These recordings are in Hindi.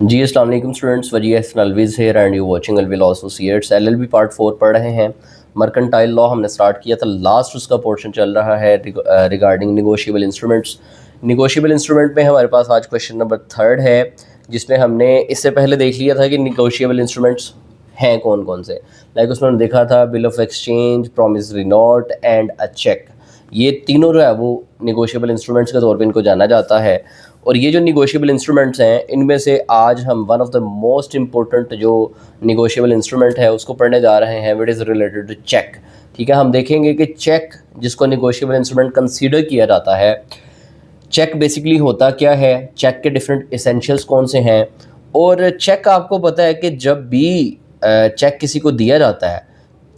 जी अस्सलाम वालेकुम students, Wajih Hasan Alvi's here and you watching Alvi associates. LLB part 4 पढ़ रहे हैं। मर्केंटाइल लॉ हमने स्टार्ट किया था, लास्ट उसका पोर्शन चल रहा है regarding negotiable instruments. Negotiable instrument में हमारे पास आज क्वेश्चन नंबर 3 है, जिसमें हमने इससे पहले देख लिया था कि निगोशिएबल इंस्ट्रूमेंट्स हैं कौन कौन से। लाइक उसमें हमने देखा था bill of exchange, promissory note and a cheque. ये तीनों जो है वो निगोशिएबल इंस्ट्रूमेंट्स के तौर पे इनको जाना जाता है। और ये जो निगोशिएबल इंस्ट्रूमेंट्स हैं, इनमें से आज हम one of the most important जो निगोशिएबल इंस्ट्रूमेंट है उसको पढ़ने जा रहे हैं, which is related to cheque. ठीक है, हम देखेंगे कि चेक जिसको निगोशिएबल इंस्ट्रूमेंट कंसीडर किया जाता है, चेक बेसिकली होता क्या है, चेक के डिफरेंट एसेंशियल्स कौन से हैं। और चेक आपको पता है कि जब भी चेक किसी को दिया जाता है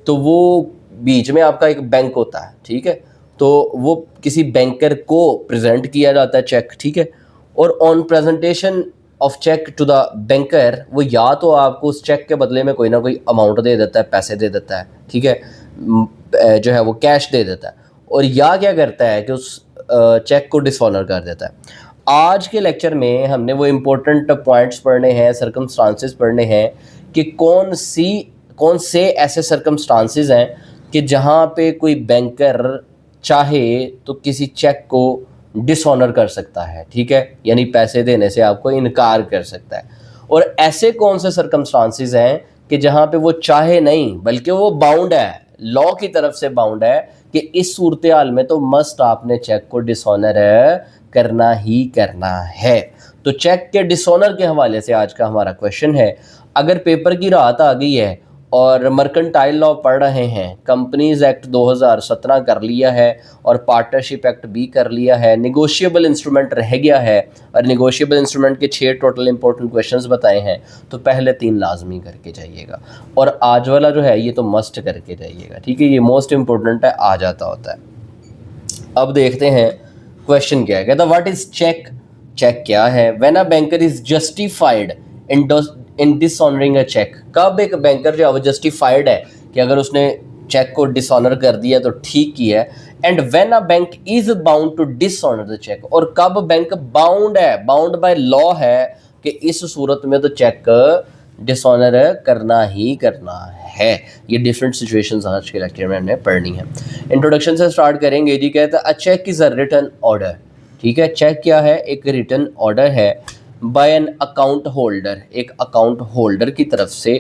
तो वो बीच में आपका एक बैंक होता है, ठीक है, तो वो किसी बैंकर को प्रेजेंट किया जाता है चेक, ठीक है। और on presentation of cheque to the banker, वो या तो आपको उस चेक के बदले में कोई ना कोई अमाउंट दे देता है, पैसे दे देता है, ठीक है, जो है वो कैश दे देता है, और या क्या करता है कि उस चेक को डिसऑनर कर देता है। आज के लेक्चर में हमने वो इम्पोर्टेंट पॉइंट्स पढ़ने हैं, सर्कमस्टांसेस पढ़ने हैं कि कौन से ऐसे सर्कमस्टांसेस हैं कि जहाँ पे कोई बैंकर चाहे तो किसी चेक को डिसऑनर कर सकता है, ठीक है, यानी पैसे देने से आपको इनकार कर सकता है। और ऐसे कौन से सर्कमस्टांसेस हैं कि जहाँ पे वो चाहे नहीं बल्कि वो बाउंड है, लॉ की तरफ से बाउंड है कि इस सूरत हाल में तो मस्ट आपने चेक को डिसऑनर करना ही करना है। तो चेक के डिसऑनर के हवाले से आज का हमारा क्वेश्चन है। अगर पेपर की रात आ गई है और मर्केंटाइल लॉ पढ़ रहे हैं, कंपनीज एक्ट 2017 कर लिया है और पार्टनरशिप एक्ट भी कर लिया है, निगोशिएबल इंस्ट्रूमेंट रह गया है और निगोशिएबल इंस्ट्रूमेंट के 6 टोटल इंपॉर्टेंट क्वेश्चंस बताए हैं, तो पहले 3 लाजमी करके जाइएगा और आज वाला जो है ये तो मस्ट करके जाइएगा, ठीक है, ये मोस्ट इंपॉर्टेंट है, आ जाता होता है। अब देखते हैं क्वेश्चन क्या है। कहता व्हाट इज चेक, चेक क्या है। When a banker is justified in dishonouring a cheque, कब एक बैंकर जो है वो जस्टिफाइड है कि अगर उसने चेक को डिसऑनर कर दिया तो ठीक ही है। And when a bank is bound to dishonour the cheque, और कब बैंक बाउंड है, बाउंड बाय लॉ है कि इस सूरत में तो चेक डिसऑनर करना ही करना है। ये डिफरेंट सिचुएशंस आज के लेक्चर में हमने पढ़नी है। इंट्रोडक्शन से स्टार्ट करेंगे जी। कहता है a cheque is a written order, ठीक है, चेक क्या है, एक रिटन ऑर्डर है बाय एन अकाउंट होल्डर, एक अकाउंट होल्डर की तरफ से,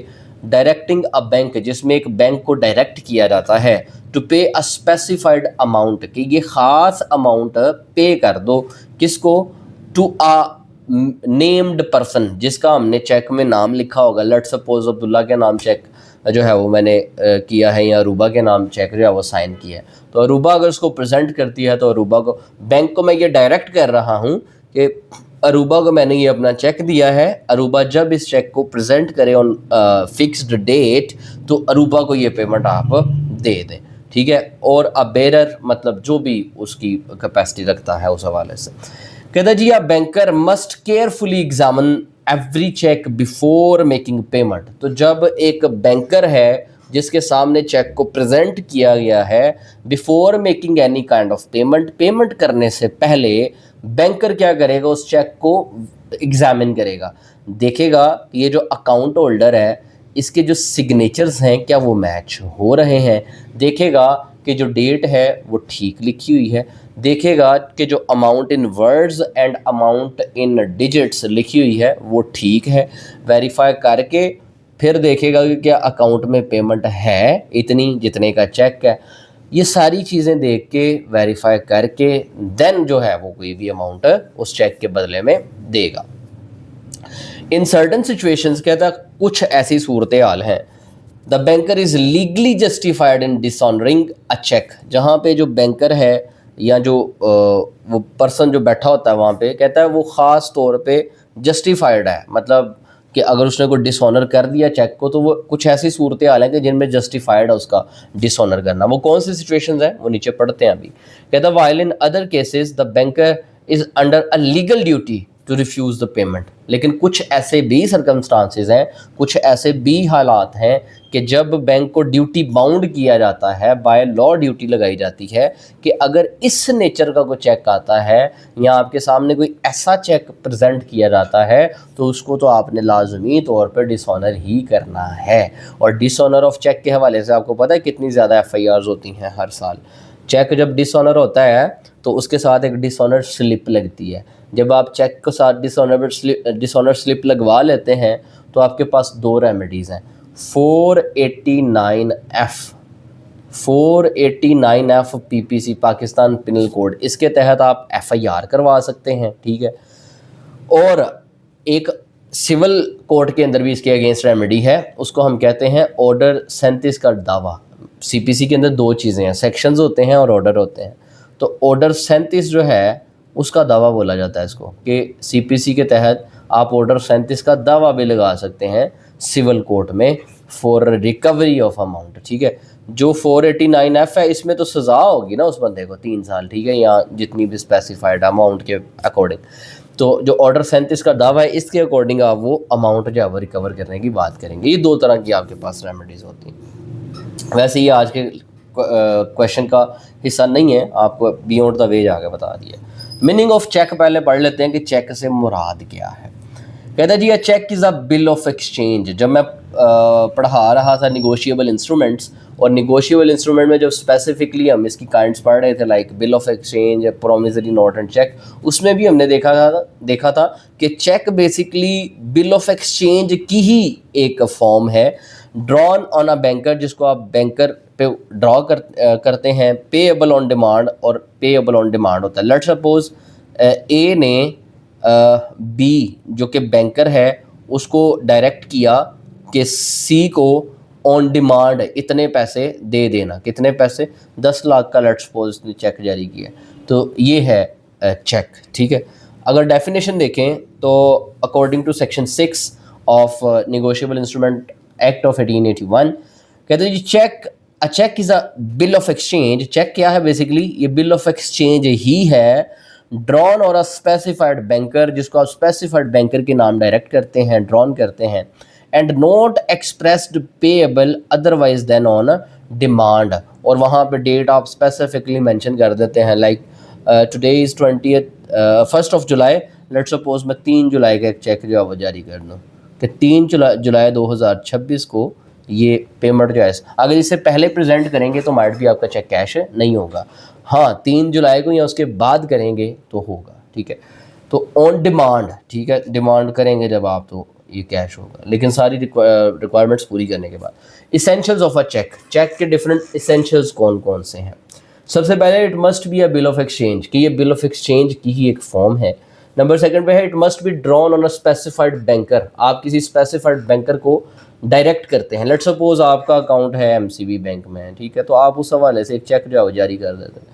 डायरेक्टिंग अ बैंक, जिसमें एक बैंक को डायरेक्ट किया जाता है to pay a specified amount, कि ये ख़ास अमाउंट पे कर दो, किसको, टू अ नेम्ड पर्सन, जिसका हमने चेक में नाम लिखा होगा। लेट सपोज अब्दुल्ला के नाम चेक जो है वो मैंने किया है, या अरूबा के नाम चेक जो है वो साइन किया है, तो अरूबा अगर उसको प्रेजेंट करती है तो अरूबा को, बैंक को मैं ये डायरेक्ट कर रहा हूँ कि अरूबा को मैंने ये अपना चेक दिया है, अरूबा जब इस चेक को प्रेजेंट करे ऑन फिक्स्ड डेट तो अरूबा को ये पेमेंट आप दे दें, ठीक है। और अ बेरर मतलब जो भी उसकी कैपेसिटी रखता है उस हवाले से। कहता जी a banker must carefully examine every cheque before making payment, तो जब एक बैंकर है जिसके सामने चेक को प्रेजेंट किया गया है, before making any kind of payment, payment करने से पहले बैंकर क्या करेगा, उस चेक को एग्जामिन करेगा, देखेगा ये जो अकाउंट होल्डर है इसके जो सिग्नेचर्स हैं क्या वो मैच हो रहे हैं, देखेगा कि जो डेट है वो ठीक लिखी हुई है, देखेगा कि जो amount in words and amount in digits लिखी हुई है वो ठीक है, वेरीफाई करके फिर देखेगा कि क्या अकाउंट में पेमेंट है इतनी जितने का चेक है। ये सारी चीज़ें देख के वेरीफाई करके देन जो है वो कोई भी अमाउंट उस चेक के बदले में देगा। इन सर्टन सिचुएशंस कहता कुछ ऐसी सूरत हाल हैं, the banker is legally justified in dishonouring a cheque, जहाँ पे जो बैंकर है या जो वो पर्सन जो बैठा होता है वहाँ पे, कहता है वो ख़ास तौर पे जस्टिफाइड है, मतलब कि अगर उसने कोई डिसऑनर कर दिया चेक को तो वो कुछ ऐसी सूरत हाल है कि जिनमें जस्टिफाइड है उसका डिसऑनर करना। वो कौन सी सिचुएशंस हैं वो नीचे पढ़ते हैं अभी। कहता है while in other cases the banker is under a legal duty to refuse the payment. लेकिन कुछ ऐसे भी सर्कमस्टांसेस हैं, कुछ ऐसे भी हालात हैं कि जब बैंक को ड्यूटी बाउंड किया जाता है, बाय लॉ ड्यूटी लगाई जाती है कि अगर इस नेचर का कोई चेक आता है या आपके सामने कोई ऐसा चेक प्रेजेंट किया जाता है तो उसको तो आपने लाजमी तौर पर डिसऑनर ही करना है। और डिसऑनर ऑफ चेक के हवाले से आपको पता है कितनी ज़्यादा FIRs होती हैं हर साल। चेक जब डिसऑनर होता है तो उसके साथ एक डिसऑनर स्लिप लगती है। जब आप चेक के साथ डिसऑनर स्लिप लगवा लेते हैं तो आपके पास दो रेमेडीज़ हैं। 489F PPC Pakistan penal code, इसके तहत आप FIR करवा सकते हैं, ठीक है। और एक सिविल कोर्ट के अंदर भी इसके अगेंस्ट रेमेडी है, उसको हम कहते हैं ऑर्डर 37 का दावा। CPC के अंदर दो चीज़ें हैं, सेक्शंस होते हैं और ऑर्डर होते हैं। तो ऑर्डर 37 जो है उसका दावा बोला जाता है इसको, कि CPC के तहत आप ऑर्डर 37 का दावा भी लगा सकते हैं सिविल कोर्ट में फॉर रिकवरी ऑफ अमाउंट, ठीक है। जो 489F है इसमें तो सज़ा होगी ना उस बंदे को 3 साल, ठीक है, या जितनी भी स्पेसिफाइड अमाउंट के अकॉर्डिंग। तो जो ऑर्डर 37 का दावा है इसके अकॉर्डिंग आप वो अमाउंट जो है वो रिकवर करने की बात करेंगे। ये दो तरह की आपके पास रेमेडीज़ होती हैं। वैसे ये आज के क्वेश्चन का हिस्सा नहीं है, आपको बियॉन्ड द वेज आगे बता दिया। मीनिंग ऑफ चेक पहले पढ़ लेते हैं कि चेक से मुराद क्या है। कहता है जी, cheque is a bill of exchange. जब मैं पढ़ा रहा था निगोशिएबल इंस्ट्रूमेंट्स, और निगोशिएबल इंस्ट्रूमेंट में जब स्पेसिफिकली हम इसकी काइंड्स पढ़ रहे थे like bill of exchange, promissory note and cheque, उसमें भी हमने देखा था कि cheque basically bill of exchange की ही एक फॉर्म है, ड्रॉन ऑन अ बैंकर, जिसको आप बैंकर पे ड्रॉ करते हैं, पेएबल ऑन डिमांड, और पेएबल ऑन डिमांड होता है। लेट्स सपोज ए ने बी जो कि बैंकर है उसको डायरेक्ट किया कि सी को ऑन डिमांड इतने पैसे दे देना। कितने पैसे? 10 लाख का लेट्स सपोज ने चेक जारी किया, तो ये है चेक, ठीक है। अगर डेफिनेशन देखें तो according to section 6 of negotiable instrument act of 1881 कहते हैं जी, a cheque is a bill of exchange. Cheque क्या है? बेसिकली ये बिल ऑफ एक्सचेंज ही है, ड्रॉन और अ स्पेसिफाइड बैंकर, जिसको आप स्पेसिफाइड बैंकर के नाम डायरेक्ट करते हैं, ड्रॉन करते हैं, and not expressed payable otherwise than on demand. और वहाँ पे डेट आप स्पेसिफिकली मेंशन कर देते हैं, like today is 1 July, let's suppose मैं 3 जुलाई का एक चेक जो है वो जारी कर दूँ कि 3 जुलाई 2026 को ये पेमेंट जो है, अगर इसे पहले प्रेजेंट करेंगे तो माइट भी आपका चेक कैश नहीं होगा। हाँ, 3 जुलाई को या उसके बाद करेंगे तो होगा, ठीक है। तो ऑन डिमांड, ठीक है, डिमांड करेंगे जब आप तो ये कैश होगा, लेकिन सारी रिक्वायरमेंट्स पूरी करने के बाद। Essentials of a cheque, cheque के डिफरेंट इसेंशियल्स कौन कौन से हैं? सबसे पहले it must be a bill of exchange, कि ये बिल ऑफ एक्सचेंज की ही एक फॉर्म है। नंबर सेकंड पे है it must be drawn on a specified banker, आप किसी स्पेसिफाइड बैंकर को डायरेक्ट करते हैं। लेट्स सपोज आपका अकाउंट है MCB बैंक में, ठीक है, तो आप उस हवाले से एक चेक जो है जारी कर देते हैं,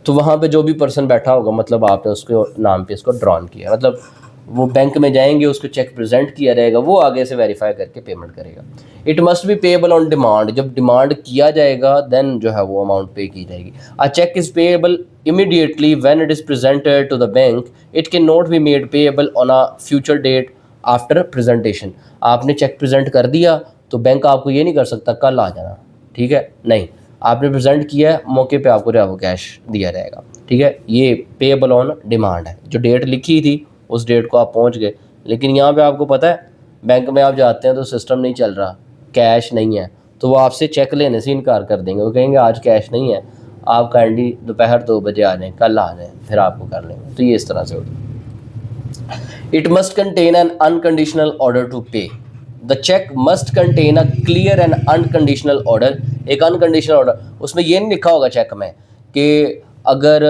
तो वहाँ पे जो भी पर्सन बैठा होगा, मतलब आपने उसके नाम पे इसको ड्रॉन किया, मतलब वो बैंक में जाएंगे, उसको चेक प्रेजेंट किया जाएगा, वो आगे से वेरीफाई करके पेमेंट करेगा। It must B payable on demand, जब डिमांड किया जाएगा देन जो है वो अमाउंट पे की जाएगी। A cheque is payable immediately when it is presented to the bank, it can not be made payable on a future date after presentation. आपने चेक प्रेजेंट कर दिया तो बैंक आपको ये नहीं कर सकता कल आ जाना, ठीक है, नहीं, आपने प्रेजेंट किया है, मौके पे आपको जो है वो कैश दिया जाएगा, ठीक है। ये पेएबल ऑन डिमांड है, जो डेट लिखी थी उस डेट को आप पहुंच गए, लेकिन यहाँ पे आपको पता है बैंक में आप जाते हैं तो सिस्टम नहीं चल रहा, कैश नहीं है, तो वो आपसे चेक लेने से इनकार कर देंगे। वो कहेंगे आज कैश नहीं है, आप काइंडली दोपहर 2 बजे आ जाएँ, कल आ जाएँ, फिर आपको कर लेंगे। तो ये इस तरह से होता है। It must contain an unconditional order to pay, the cheque must contain a clear and unconditional order. एक अनकंडीशनल ऑर्डर, उसमें ये नहीं लिखा होगा चेक में कि अगर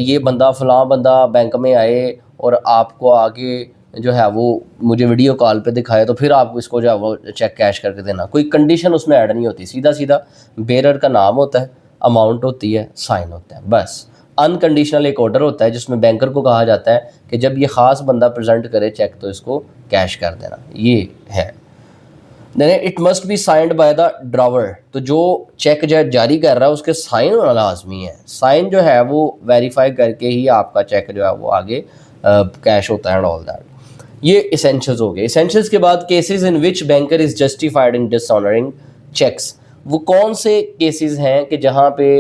ये बंदा फलां बंदा बैंक में आए और आपको आगे जो है वो मुझे वीडियो कॉल पे दिखाए तो फिर आपको इसको जो है वो चेक कैश करके देना, कोई कंडीशन उसमें ऐड नहीं होती, सीधा सीधा बेरर का नाम होता है, अमाउंट होती है, साइन होता है, बस। अनकंडीशनल एक ऑर्डर होता है जिसमें बैंकर को कहा जाता है कि जब ये ख़ास बंदा प्रेजेंट करे चेक तो इसको कैश कर देना, ये है। It must be signed by the drawer, तो जो चेक जो जारी कर रहा है उसके साइन होना लाजमी है। साइन जो है वो वेरीफाई करके ही आपका चेक जो है वो आगे कैश होता है एंड ऑल दैट। ये इसेंशियल्स हो गए। इसेंशियल्स के बाद cases in which banker is justified in dishonouring cheques. वो कौन से केसेस हैं कि जहाँ पे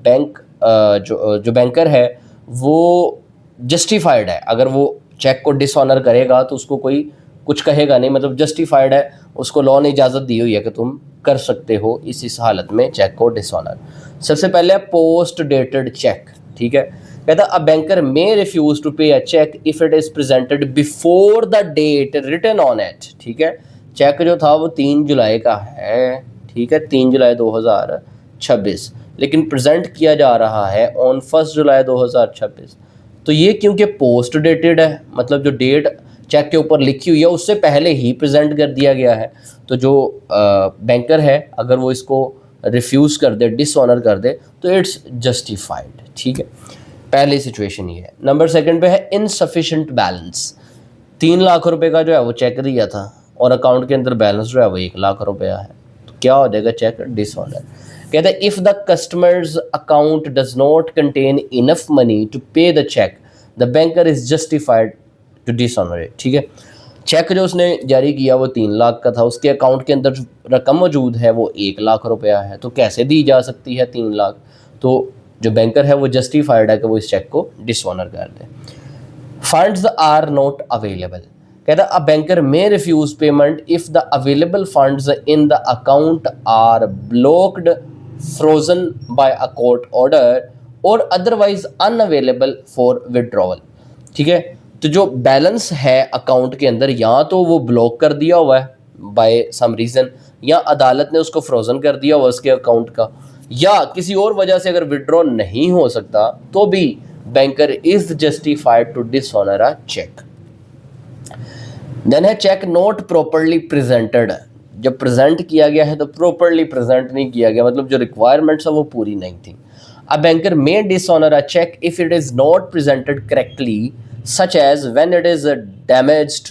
बैंक जो बैंकर है वो जस्टिफाइड है, अगर वो चेक को डिसऑनर करेगा तो उसको कोई कुछ कहेगा नहीं, मतलब जस्टिफाइड है, उसको लॉ ने इजाज़त दी हुई है कि तुम कर सकते हो इस हालत में चेक को डिसऑनर। सबसे पहले पोस्ट डेटेड चेक, ठीक है। कहता a banker may refuse to pay a cheque if it is presented before the date written on it, ठीक है। चेक जो था वो 3 जुलाई का है, ठीक है, 3 जुलाई 2026, लेकिन प्रेजेंट किया जा रहा है ऑन 1 जुलाई 2026। तो ये क्योंकि पोस्ट डेटेड है, मतलब जो डेट चेक के ऊपर लिखी हुई है उससे पहले ही प्रेजेंट कर दिया गया है, तो जो बैंकर है अगर वो इसको रिफ्यूज़ कर दे, डिसऑनर कर दे, तो इट्स जस्टिफाइड, ठीक है। पहली सिचुएशन ये है। नंबर सेकंड पे है इनसफिशिएंट बैलेंस। 3 लाख रुपए का जो है वो चेक दिया था और अकाउंट के अंदर बैलेंस जो है वो 1 लाख रुपया है, तो क्या हो जाएगा, चेक डिसऑनर। कहते हैं if the customer's account does not contain enough money to pay the cheque the banker is justified to dishonour it, ठीक है। चेक जो उसने जारी किया वो 3 लाख का था, उसके अकाउंट के अंदर जो रकम मौजूद है वो 1 लाख रुपया है, तो कैसे दी जा सकती है 3 लाख। तो जो बैंकर है वो जस्टिफाइड है कि वो इस चेक को डिसऑनर कर दे। Funds are not available. कहता a banker may refuse payment if the available funds in the account are blocked, frozen by a court order or otherwise unavailable for withdrawal, ठीक है। तो जो बैलेंस है अकाउंट के अंदर या तो वो ब्लॉक कर दिया हुआ है बाय सम रीज़न, या अदालत ने उसको फ्रोजन कर दिया हुआ उसके अकाउंट का, या किसी और वजह से अगर विड्रॉ नहीं हो सकता तो भी banker is justified to dishonour a cheque. Then है चेक नॉट प्रॉपरली प्रेजेंटेड। जब प्रेजेंट किया गया है तो प्रॉपरली प्रेजेंट नहीं किया गया, मतलब जो रिक्वायरमेंट्स है वो पूरी नहीं थी। A banker may dishonour a cheque if it is not presented correctly, such as when it is damaged,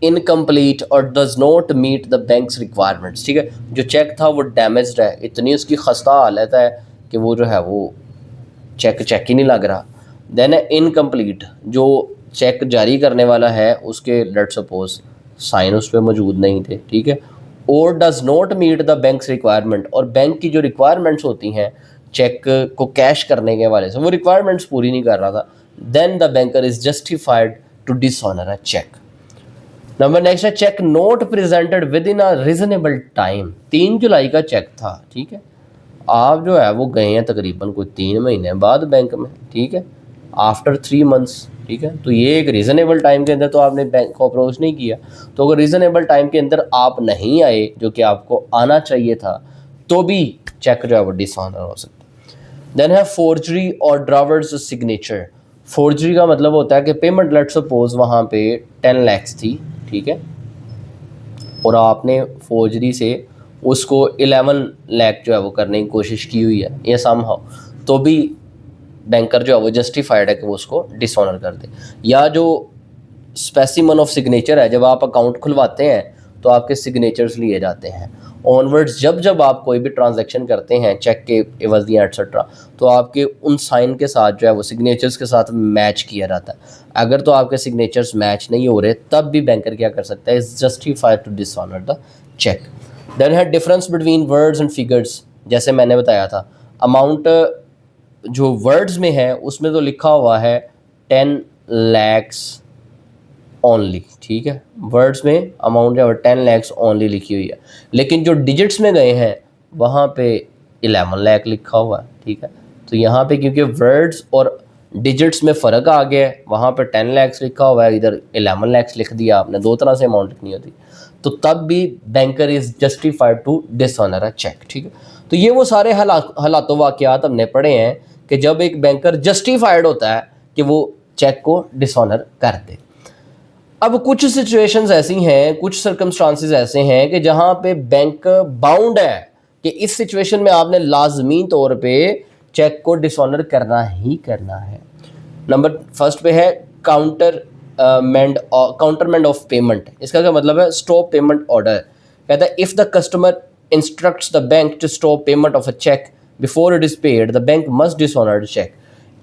incomplete or does not meet the bank's requirements, ठीक है। जो चेक था वो डैमेज्ड है, इतनी उसकी खस्ता हालत है कि वो जो है वो चेक ही नहीं लग रहा। देन है इनकम्प्लीट, जो चेक जारी करने वाला है उसके लेट सपोज साइन उस पर मौजूद नहीं थे, ठीक है। और does not meet the bank's requirement, और बैंक की जो रिक्वायरमेंट्स होती हैं चेक को कैश करने के हवाले से वो रिक्वायरमेंट्स पूरी नहीं कर रहा था, then the banker is justified to dishonor a check. Number next है cheque not presented within a reasonable time. 3 जुलाई का चेक था, ठीक है, आप जो है वो गए हैं तकरीबन कोई 3 महीने बाद बैंक में, ठीक है, आफ्टर 3 मंथ्स, ठीक है। तो ये एक रीज़नेबल टाइम के अंदर तो आपने बैंक को अप्रोच नहीं किया, तो अगर रीज़नेबल टाइम के अंदर आप नहीं आए जो कि आपको आना चाहिए था, तो भी चेक जो है वो डिसऑनर हो सकता है। देन है फोर्जरी और ड्रावर्स सिग्नेचर। फोर्जरी का मतलब होता है कि पेमेंट लेट सपोज वहाँ पे 10 लाख थी, ठीक है, और आपने फोर्जरी से उसको 11 लाख जो है वो करने की कोशिश की हुई है ये समहाउ, तो भी बैंकर जो है वो जस्टिफाइड है कि वो उसको डिसऑनर कर दे। या जो स्पेसिमन ऑफ सिग्नेचर है, जब आप अकाउंट खुलवाते हैं तो आपके सिग्नेचर्स लिए जाते हैं। ऑनवर्ड्स जब आप कोई भी ट्रांजैक्शन करते हैं चेक के एवज़ियाँ एट्सट्रा, तो आपके उन साइन के साथ जो है वो सिग्नेचर्स के साथ मैच किया जाता है। अगर तो आपके सिग्नेचर्स मैच नहीं हो रहे तब भी बैंकर क्या कर सकता है, is justified to dishonour the cheque. Then है difference between words and figures. जैसे मैंने बताया था अमाउंट जो वर्ड्स में है उसमें तो लिखा हुआ है 10 lakhs ओनली, ठीक है, वर्ड्स में अमाउंट जो है 10 lakhs ओनली लिखी हुई है, लेकिन जो डिजिट्स में गए हैं वहाँ पे 11 लाख लिखा हुआ है, ठीक है। तो यहाँ पे क्योंकि वर्ड्स और डिजिट्स में फ़र्क आ गया है, वहाँ पे 10 lakhs लिखा हुआ है, इधर 11 lakhs लिख दिया आपने, 2 तरह से अमाउंट लिखनी होती, तो तब भी banker is justified to dishonour a cheque, ठीक है। तो ये वो सारे हालात वाक़यात हमने पढ़े हैं कि जब एक बैंकर जस्टिफाइड होता है कि वो चेक को डिसऑनर कर दे। अब कुछ सिचुएशंस ऐसी हैं, कुछ सर्कमस्टांसेस ऐसे हैं कि जहां पे बैंक बाउंड है कि इस सिचुएशन में आपने लाजमी तौर पे चेक को डिसऑनर करना ही करना है। नंबर फर्स्ट पे है काउंटरमेंड ऑफ पेमेंट। इसका क्या मतलब है, स्टॉप पेमेंट ऑर्डर। कहता है if the customer instructs the bank to stop payment of a cheque before it is paid the bank must dishonour the cheque.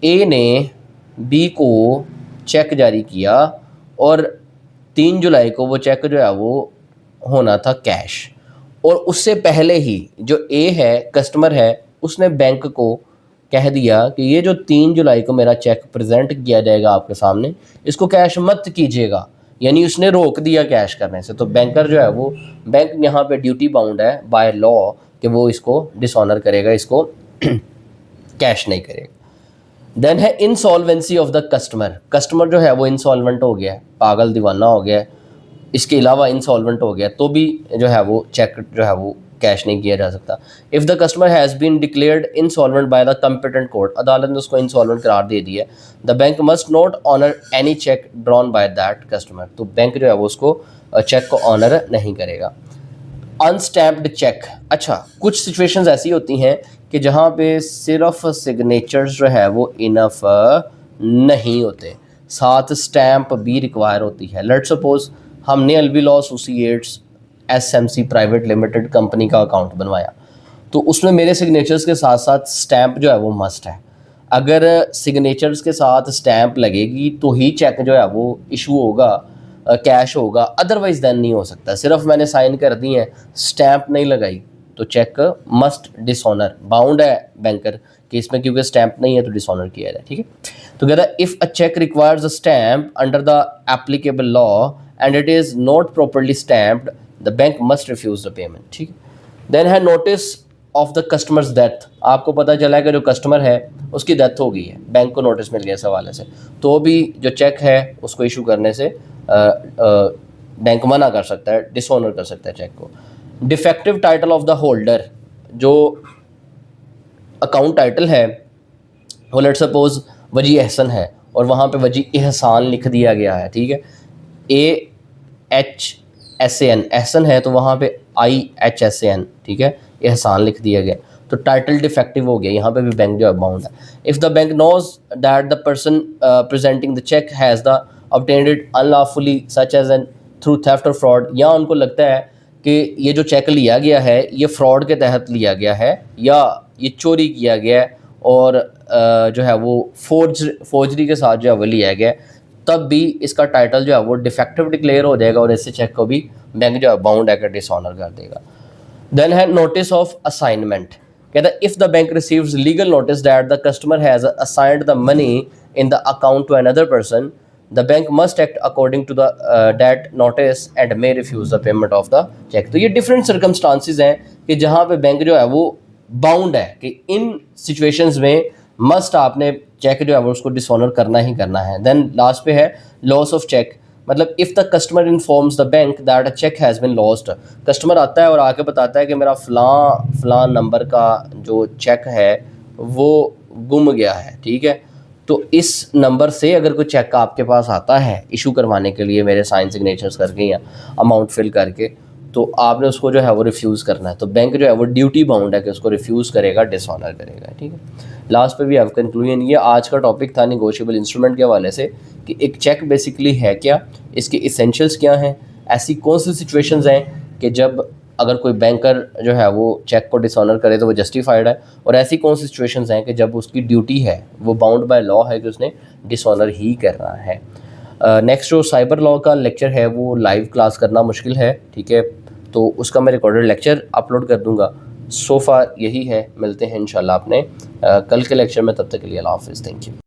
A ने बी को चेक जारी किया और 3 जुलाई को वो चेक जो है वो होना था कैश, और उससे पहले ही जो ए है कस्टमर है उसने बैंक को कह दिया कि ये जो 3 जुलाई को मेरा चेक प्रेजेंट किया जाएगा आपके सामने, इसको कैश मत कीजिएगा, यानी उसने रोक दिया कैश करने से। तो बैंकर जो है वो, बैंक यहाँ पे ड्यूटी बाउंड है बाय लॉ कि वो इसको डिसऑनर करेगा, इसको कैश नहीं करेगा। देन है insolvency of the customer. Customer जो है वो इंसॉल्वेंट हो गया है, पागल दीवाना हो गया है, इसके अलावा इंसॉल्वेंट हो गया तो भी जो है वो चेक जो है वो कैश नहीं किया जा सकता। If the customer has been declared insolvent by the competent court, अदालत ने उसको इंसॉल्वेंट करार दे दिया, the bank must not honour any cheque drawn by that customer, तो बैंक जो है वो उसको चेक को ऑनर नहीं करेगा। अनस्टैम्प्ड चेक, अच्छा कुछ सिचुएशंस ऐसी होती हैं कि जहाँ पे सिर्फ सिग्नेचर्स जो है वो इनफ नहीं होते, साथ स्टैम्प भी रिक्वायर होती है। लेट्स सपोज हमने LV law associates SMC private limited company का अकाउंट बनवाया, तो उसमें मेरे सिग्नेचर्स के साथ साथ स्टैम्प जो है वो मस्ट है। अगर सिग्नेचर्स के साथ स्टैम्प लगेगी तो ही चेक जो है वो इशू होगा, कैश होगा, अदरवाइज देन नहीं हो सकता। सिर्फ मैंने साइन कर दी है, स्टैम्प नहीं लगाई, तो चेक मस्ट डिसऑनर, बाउंड है बैंकर कि इसमें क्योंकि स्टैम्प नहीं है तो डिसऑनर किया जाए। ठीक है, तो कहता है if a cheque requires a stamp under the applicable law and it is not properly stamped, the bank must refuse the payment. ठीक है, देन है notice of the customer's death. आपको पता चला है कि जो कस्टमर है उसकी डेथ हो गई है, बैंक को नोटिस मिल गया इस हवाले से, तो भी जो चेक है उसको इशू करने से बैंक मना कर सकता है, डिसऑनर कर सकता है चेक को। Defective title of the holder, जो अकाउंट टाइटल है वो लेट सपोज वजी एहसन है और वहाँ पे वजी एहसान लिख दिया गया है। ठीक है, AHSAN एहसन है तो वहाँ पे IHSAN, ठीक है, एहसान लिख दिया गया, तो टाइटल डिफेक्टिव हो गया, यहाँ पे भी बैंक जो है बाउंड है। If the bank knows that the person presenting the cheque has the obtained it unlawfully such as an through theft or fraud, या उनको लगता है कि ये जो चेक लिया गया है ये फ्रॉड के तहत लिया गया है या ये चोरी किया गया है और जो है वो फोर्जरी के साथ जो है वो लिया गया है, तब भी इसका टाइटल जो है वो डिफेक्टिव डिक्लेयर हो जाएगा और इससे चेक को भी बैंक जो है बाउंड है डिसऑनर कर देगा। देन है नोटिस ऑफ असाइनमेंट, कहता है if the bank receives legal notice that the customer has assigned the money in the account to another person, the bank must act according to the date notice and may refuse the payment of the cheque. तो ये डिफरेंट सर्कमस्टांसिस हैं कि जहाँ पे बैंक जो है वो बाउंड है कि इन सिचुएशंस में मस्ट आपने चेक जो है वो उसको डिसऑनर करना ही करना है। देन लास्ट पे है लॉस ऑफ चेक, मतलब if the customer informs the bank that a cheque has been lost, customer आता है और आके बताता है कि मेरा फ़लाँ नंबर का जो चेक है वो गुम गया है। ठीक है, तो इस नंबर से अगर कोई चेक आपके पास आता है इशू करवाने के लिए मेरे साइन सिग्नेचर्स करके या अमाउंट फिल करके, तो आपने उसको जो है वो रिफ्यूज़ करना है, तो बैंक जो है वो ड्यूटी बाउंड है कि उसको रिफ्यूज़ करेगा, डिसऑनर करेगा। ठीक है, लास्ट पे भी आप कंक्लूजन, ये आज का टॉपिक था नेगोशिएबल इंस्ट्रूमेंट के हवाले से कि एक चेक बेसिकली है क्या, इसके इसेंशियल्स क्या हैं, ऐसी कौन सी सिचुएशंस हैं कि जब अगर कोई बैंकर जो है वो चेक को डिसऑनर करे तो वो जस्टिफाइड है, और ऐसी कौन सी सिचुएशंस हैं कि जब उसकी ड्यूटी है वो बाउंड बाय लॉ है कि उसने डिसऑनर ही करना है। नेक्स्ट जो साइबर लॉ का लेक्चर है वो लाइव क्लास करना मुश्किल है। ठीक है, तो उसका मैं रिकॉर्डेड लेक्चर अपलोड कर दूंगा। सो फार यही है, मिलते हैं इंशाल्लाह अपने कल के लेक्चर में, तब तक के लिए अल्लाह हाफ़िज़, थैंक यू।